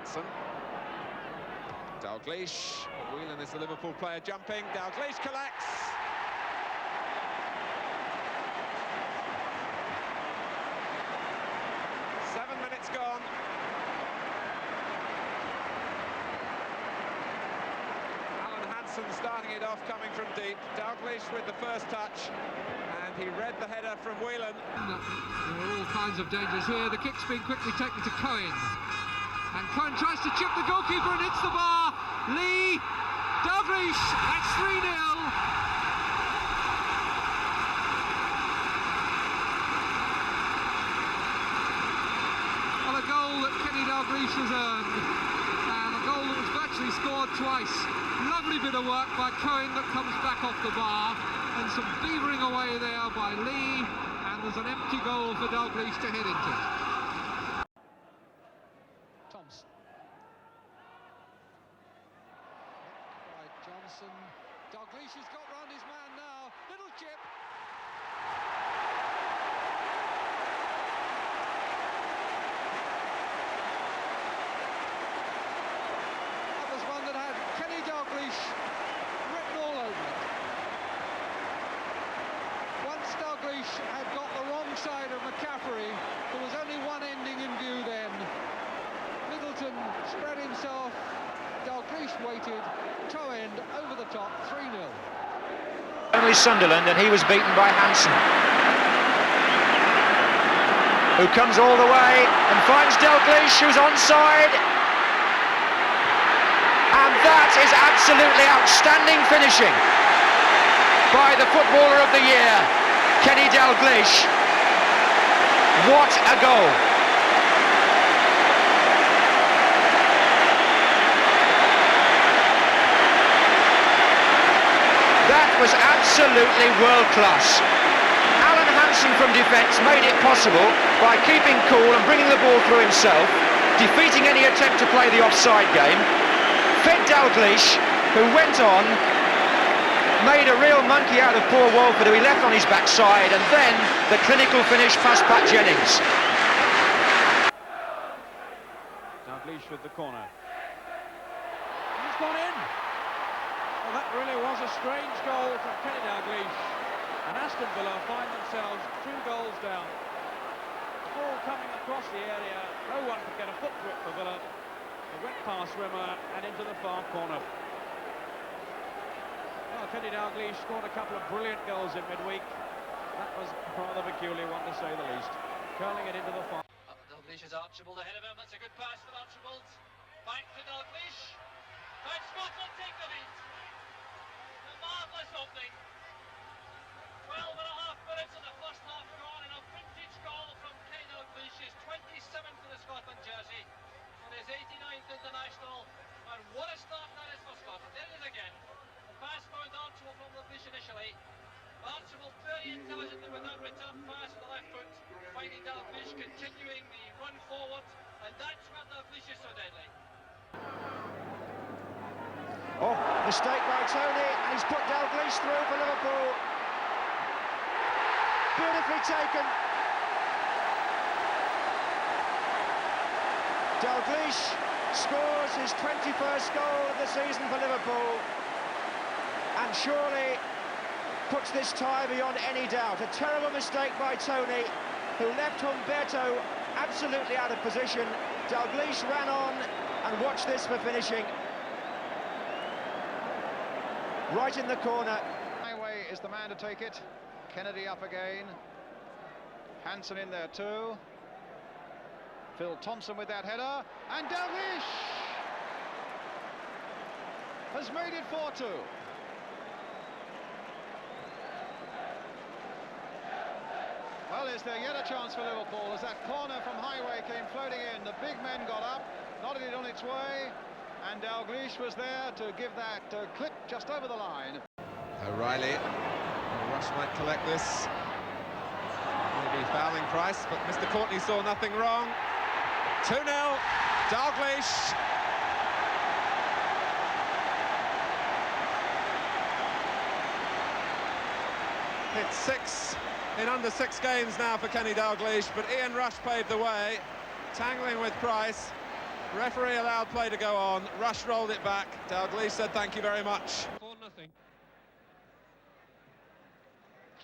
Hansen. Dalglish. Whelan is the Liverpool player jumping. Dalglish collects. Seven minutes gone. Starting it off, coming from deep. Dalglish with the first touch, and he read the header from Whelan. There are all kinds of dangers here. The kick's been quickly taken to Cohen, and Cohen tries to chip the goalkeeper and hits the bar. Lee, Dalglish, that's 3-0. Well, a goal that Kenny Dalglish has earned, and a goal that was virtually scored twice. Lovely bit of work by Cohen that comes back off the bar, and some beavering away there by Lee, and there's an empty goal for Dalglish to head into. Thompson. By Johnson. Dalglish has got round his man now. Little chip. Written all over it. Once Dalglish had got the wrong side of McCaffrey, there was only one ending in view then. Middleton spread himself, Dalglish waited, toe end over the top, 3-0. Only Sunderland, and he was beaten by Hansen, who comes all the way and finds Dalglish, who's onside. And that is absolutely outstanding finishing by the footballer of the year, Kenny Dalglish. What a goal! That was absolutely world class. Alan Hansen from defence made it possible by keeping cool and bringing the ball through himself, defeating any attempt to play the offside game. Fed Dalglish, who went on, made a real monkey out of poor Walford, who he left on his backside, and then the clinical finish past Pat Jennings. Dalglish with the corner. He's gone in. Well, that really was a strange goal from Kenny Dalglish, and Aston Villa find themselves 2 goals down. Ball coming across the area, no one could get a foot to it for Villa. It went past Rimmer and into the far corner. Well, Kenny Dalglish scored a couple of brilliant goals in midweek. That was a rather peculiar one, to say the least. Curling it into the far. Dalglish is Archibald ahead of him. That's a good pass for Archibald. Back to Dalglish. And Scott will take the lead. A marvellous opening. 12 and a half minutes of the first half gone, and a vintage goal from Kenny Dalglish, his 27th for the Scotland jersey. His 89th international, and what a start that is for Scotland. There it is again. The pass found Archibald from Dalglish initially. Archibald 38,000 with that return pass with the left foot, finding Dalglish continuing the run forward, and that's where Dalglish is so deadly. Oh, mistake by Tony, and he's put Dalglish through for Liverpool. Beautifully taken. Dalglish scores his 21st goal of the season for Liverpool, and surely puts this tie beyond any doubt. A terrible mistake by Tony, who left Humberto absolutely out of position. Dalglish ran on, and watch this for finishing. Right in the corner. Highway is the man to take it. Kennedy up again. Hansen in there too. Phil Thompson with that header, and Dalglish has made it 4-2. Well, is there yet a chance for Liverpool as that corner from Highway came floating in? The big men got up, nodded it on its way, and Dalglish was there to give that clip just over the line. O'Reilly, Rush might collect this. Maybe fouling Price, but Mr. Courtney saw nothing wrong. 2-0, Dalglish. It's 6 in under 6 games now for Kenny Dalglish, but Ian Rush paved the way, tangling with Price, Referee allowed play to go on. Rush rolled it back. Dalglish said thank you very much. 4-0.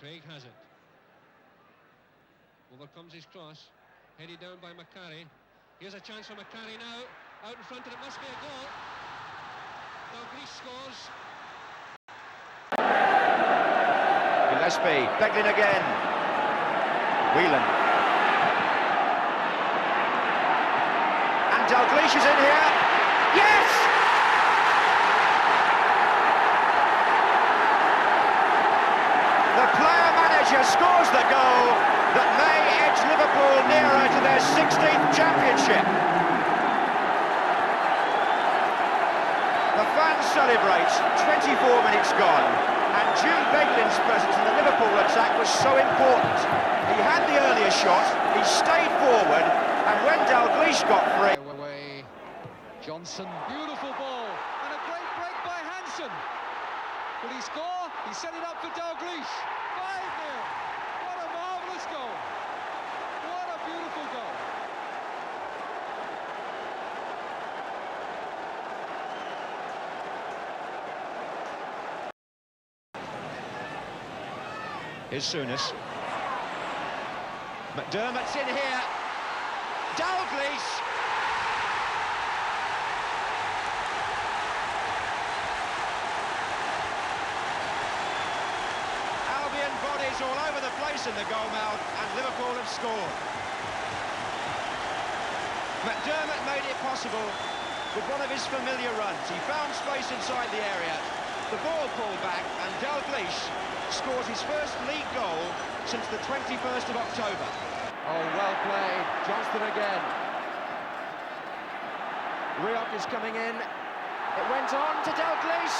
Craig has it. Over comes his cross. Headed down by Macari. Here's a chance for Macari now. Out in front, and it must be a goal. Dalglish scores. Gillespie, Beglin again. Whelan. And Dalglish is in here. Yes! The player-manager scores the goal that may edge Liverpool nearer to their 16th championship. The fans celebrate, 24 minutes gone, and Jude Beglin's presence in the Liverpool attack was so important. He had the earlier shot, he stayed forward, and when Dalglish got free... Away, Johnson, beautiful ball, and a great break by Hansen. Will he score? He set it up for Dalglish. 5-0. What a marvellous goal. What a beautiful goal. Here's Souness. McDermott's in here. Dalglish. Albion bodies all over the place in the goal mouth, and Liverpool have scored. McDermott made it possible with one of his familiar runs. He found space inside the area. The ball pulled back, and Dalglish scores his first league goal since the 21st of October. Oh, well played. Johnston again. Rioch is coming in. It went on to Dalglish.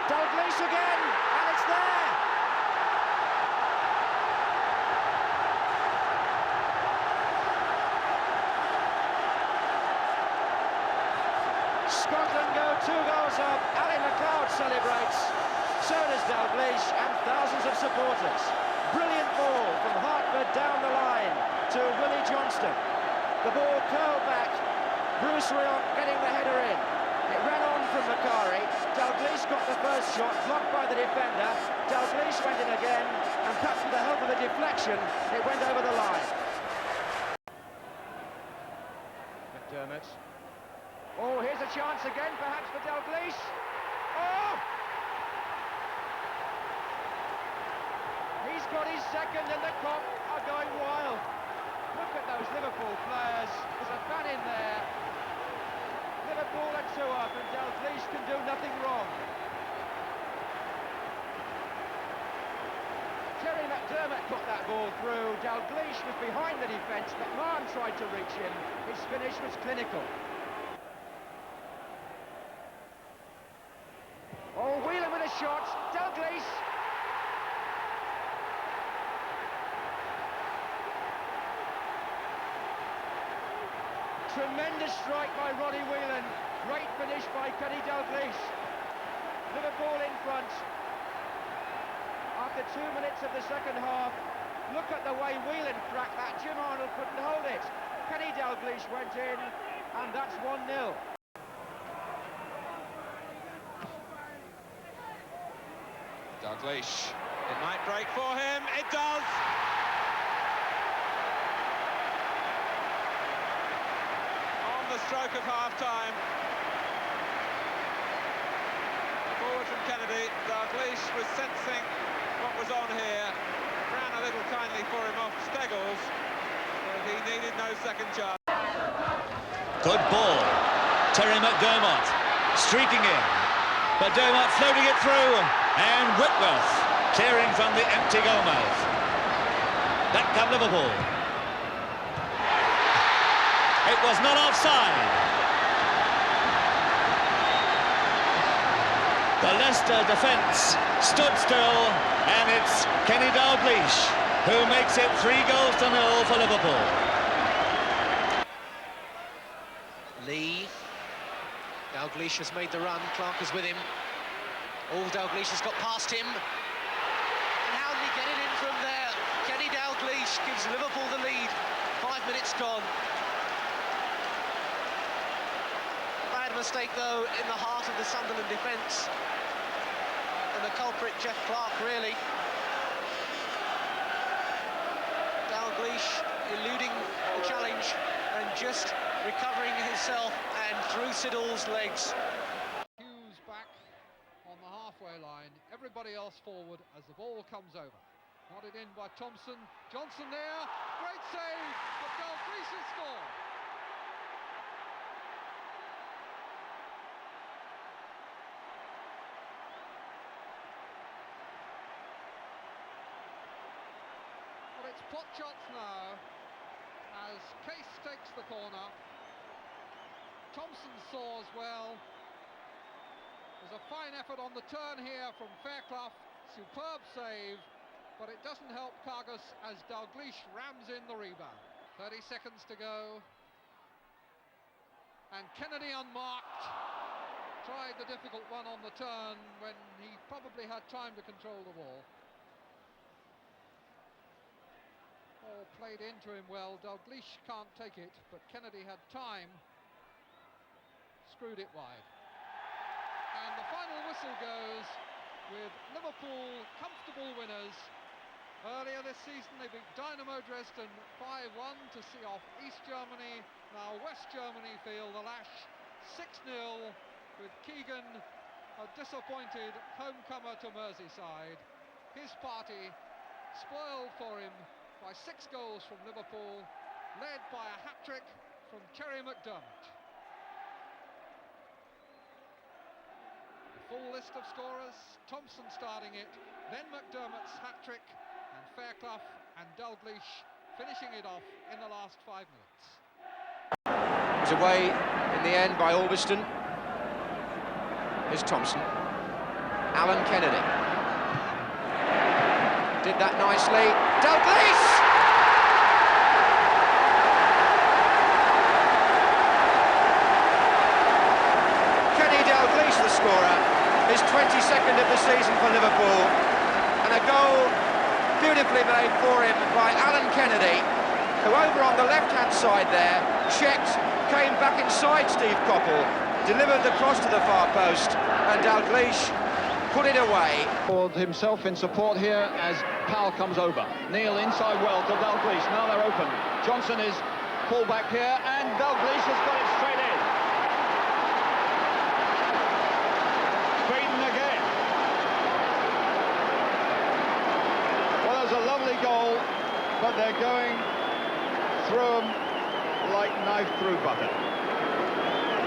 Dalglish again, and it's there. Scotland go 2 goals up. Ali McLeod celebrates. So does Dalglish and thousands of supporters. Brilliant ball from Hartford down the line to Willie Johnston. The ball curled back. Bruce Rioch getting the header in. It ran on from Macari. Dalglish got the first shot, blocked by the defender. Dalglish went in again, and perhaps with the help of a deflection, it went over the line. McDermott. Oh, here's a chance again, perhaps for Dalglish. Oh! He's got his second, and the Kop are going wild. Look at those Liverpool players. There's a fan in there. Liverpool are 2 up, and Dalglish can do nothing wrong. Terry McDermott put that ball through. Dalglish was behind the defence. McMahon tried to reach him. His finish was clinical. Oh, Whelan with a shot. Dalglish. Tremendous strike by Roddy Whelan. Great finish by Kenny Dalglish. Liverpool in front. After 2 minutes of the second half, look at the way Whelan cracked that. Jim Arnold couldn't hold it. Kenny Dalglish went in, and that's 1-0. Dalglish. It might break for him. It does. The stroke of half-time. Forward from Kennedy. Dalglish was sensing what was on here. Ran a little kindly for him off Steggles, but he needed no second chance. Good ball. Terry McDermott streaking in. McDermott floating it through, and Whitworth clearing from the empty goal mouth. Back come Liverpool. It was not offside. The Leicester defence stood still, and it's Kenny Dalglish who makes it 3-0 for Liverpool. Lee. Dalglish has made the run. Clark is with him. Oh, Dalglish has got past him. And how did he get it in from there? Kenny Dalglish gives Liverpool the lead. 5 minutes gone. mistake, though, in the heart of the Sunderland defence. And the culprit, Jeff Clark, really. Dalglish eluding the challenge and just recovering himself and through Siddle's legs. Hughes back on the halfway line, everybody else forward as the ball comes over. Nodded in by Thompson, Johnson there, great save, but Dalglish has scored. Well, it's pot shots now as Case takes the corner. Thompson soars well. There's a fine effort on the turn here from Fairclough, superb save, but it doesn't help Cargus as Dalglish rams in the rebound. 30 seconds to go. And Kennedy unmarked. Tried the difficult one on the turn when he probably had time to control the ball. Ball played into him well. Dalglish can't take it, but Kennedy had time. Screwed it wide. And the final whistle goes with Liverpool comfortable winners. Earlier this season they beat Dynamo Dresden 5-1 to see off East Germany. Now West Germany feel the lash 6-0 with Keegan, a disappointed homecomer to Merseyside. His party spoiled for him by 6 goals from Liverpool, led by a hat-trick from Terry McDermott. The full list of scorers, Thompson starting it, then McDermott's hat-trick, and Fairclough and Dalglish finishing it off in the last 5 minutes. It was away in the end by Albiston. Here's Thompson. Alan Kennedy. Did that nicely. Dalglish! Kenny Dalglish, the scorer, his 22nd of the season for Liverpool. And a goal beautifully made for him by Alan Kennedy, who over on the left-hand side there, checked, came back inside Steve Coppell, delivered the cross to the far post, and Dalglish put it away. Himself in support here as Powell comes over. Neil inside well to Dalglish. Now they're open. Johnson is pulled back here, and Dalglish has got it straight in. Beaten again. Well, there's a lovely goal, but they're going through them like knife through butter.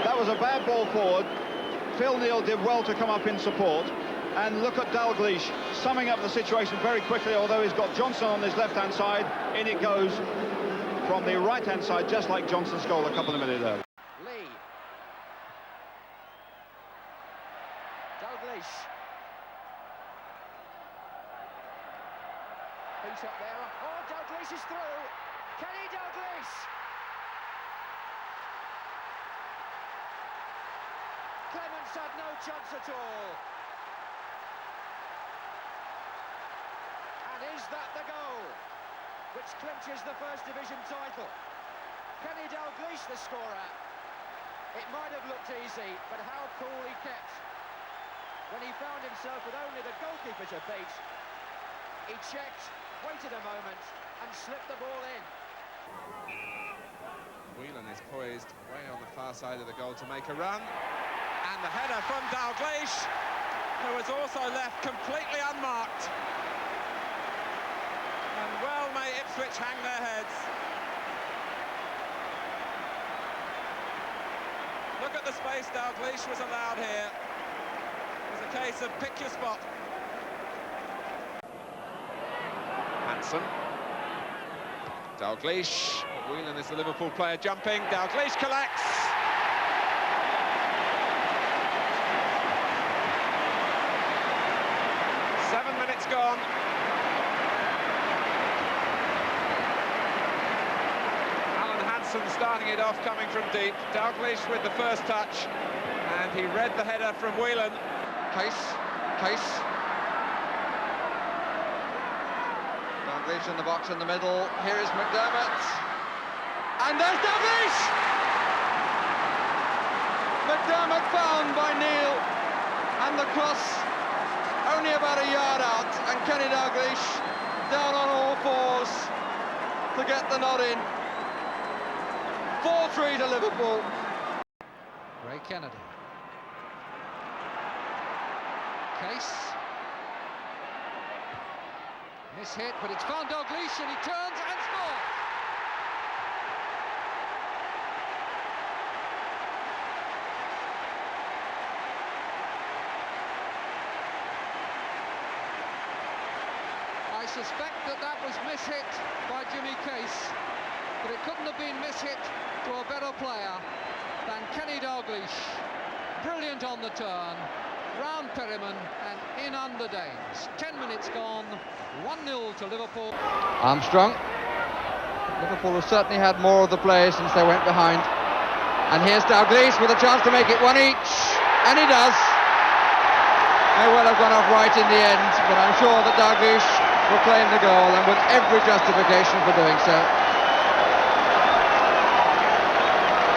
That was a bad ball forward. Phil Neal did well to come up in support. And look at Dalglish summing up the situation very quickly, although he's got Johnson on his left-hand side. In it goes from the right-hand side, just like Johnson's goal a couple of minutes ago. Lee. Dalglish. Beat up there. Oh, Dalglish is through. Kenny Dalglish. Clements had no chance at all. And is that the goal which clinches the First Division title? Kenny Dalglish, the scorer. It might have looked easy, but how cool he kept. When he found himself with only the goalkeeper to beat, he checked, waited a moment, and slipped the ball in. Whelan is poised way on the far side of the goal to make a run. And the header from Dalglish, who was also left completely unmarked. And well may Ipswich hang their heads. Look at the space Dalglish was allowed here. It was a case of pick your spot. Hansen. Dalglish. Whelan is the Liverpool player jumping. Dalglish collects. Gone. Alan Hansen starting it off, coming from deep. Dalglish with the first touch, and he read the header from Whelan. Case. Dalglish in the box in the middle. Here is McDermott. And there's Dalglish! McDermott found by Neil, and the cross only about a yard out, and Kenny Dalglish down on all fours to get the nod in. 4-3 to Liverpool. Ray Kennedy. Case. Miss-hit, but it's found Dalglish, and he turns and scores! I suspect that was miss-hit by Jimmy Case, but it couldn't have been miss-hit to a better player than Kenny Dalglish. Brilliant on the turn, round Perryman and in under Danes. 10 minutes gone, 1-0 to Liverpool. Armstrong. Liverpool have certainly had more of the play since they went behind. And here's Dalglish with a chance to make it one each, and he does. May well have gone off right in the end, but I'm sure that Dalglish will claim the goal, and with every justification for doing so.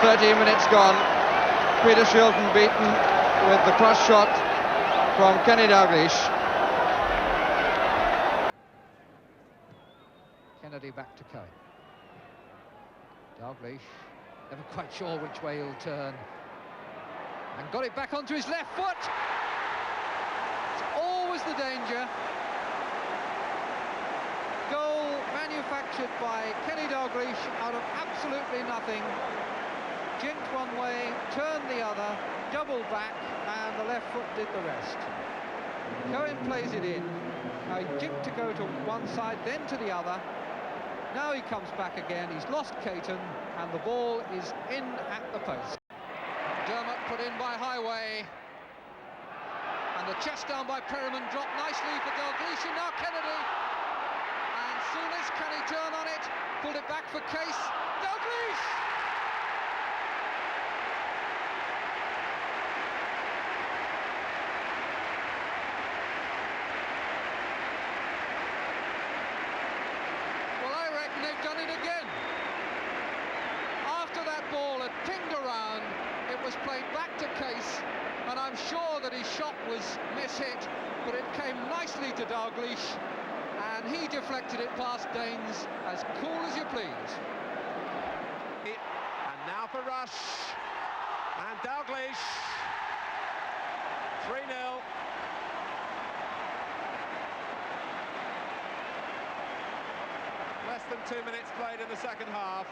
13 minutes gone. Peter Shilton beaten with the cross shot from Kenny Dalglish. Kennedy back to Coe. Dalglish, never quite sure which way he'll turn. And got it back onto his left foot. It's always the danger. Goal manufactured by Kenny Dalglish out of absolutely nothing. Jinked one way, turned the other, doubled back, and the left foot did the rest. Cohen plays it in. Now he jinked to go to one side, then to the other. Now he comes back again. He's lost Caton, and the ball is in at the post. Dermot put in by Highway. And the chest down by Perryman dropped nicely for Dalglish, and now Kennedy. And Souness, can he turn on it? Pulled it back for Case. Dalglish! Well, I reckon they've done it again. After that ball had pinged around, it was played back to Case, and I'm sure that his shot was miss-hit, but it came nicely to Dalglish, and he deflected it past Danes as cool as you please. And now for Rush, and Dalglish, 3-0. Less than 2 minutes played in the second half.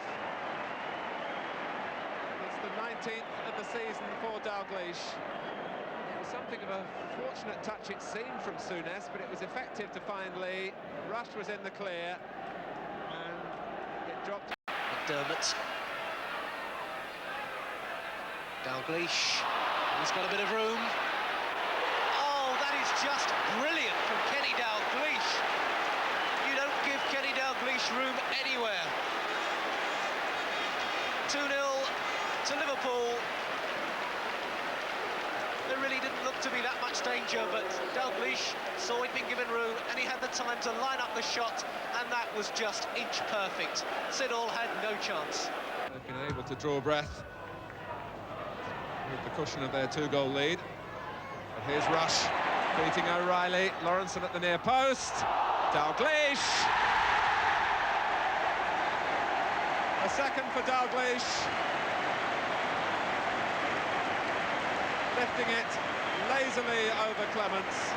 It's the 19th of the season for Dalglish. It was something of a fortunate touch, it seemed, from Souness, but it was effective to find Lee. Rush was in the clear, and it dropped. McDermott. Dalglish. He's got a bit of room. Oh, that is just brilliant from Kenny Dalglish. You don't give Kenny Dalglish room anywhere. 2-0 to Liverpool. There really didn't look to be that much danger, but Dalglish saw he'd been given room, and he had the time to line up the shot, and that was just inch perfect. Siddall had no chance. They've been able to draw breath with the cushion of their 2-goal lead. But here's Rush beating O'Reilly. Lawrenson at the near post. Dalglish. A second for Dalglish. Lifting it lazily over Clements.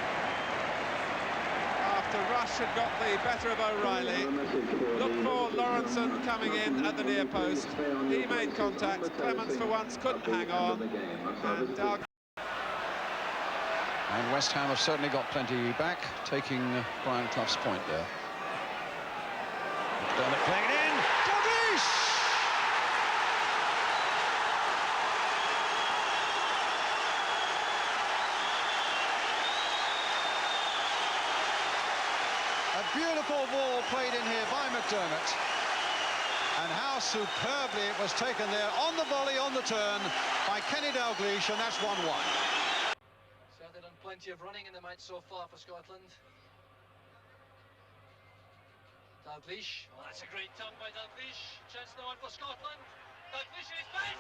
After Rush had got the better of O'Reilly. Looked for Lawrenson coming in at the near post. He made contact. Clements for once couldn't hang on. And West Ham have certainly got plenty back, taking Brian Clough's point there. McDermott playing it in. Dalglish! A beautiful ball played in here by McDermott. And how superbly it was taken there on the volley, on the turn, by Kenny Dalglish, and that's 1-1. Certainly done plenty of running in the match so far for Scotland. Dalglish. Oh, that's a great turn by Dalglish. Chance now on for Scotland. Dalglish is best.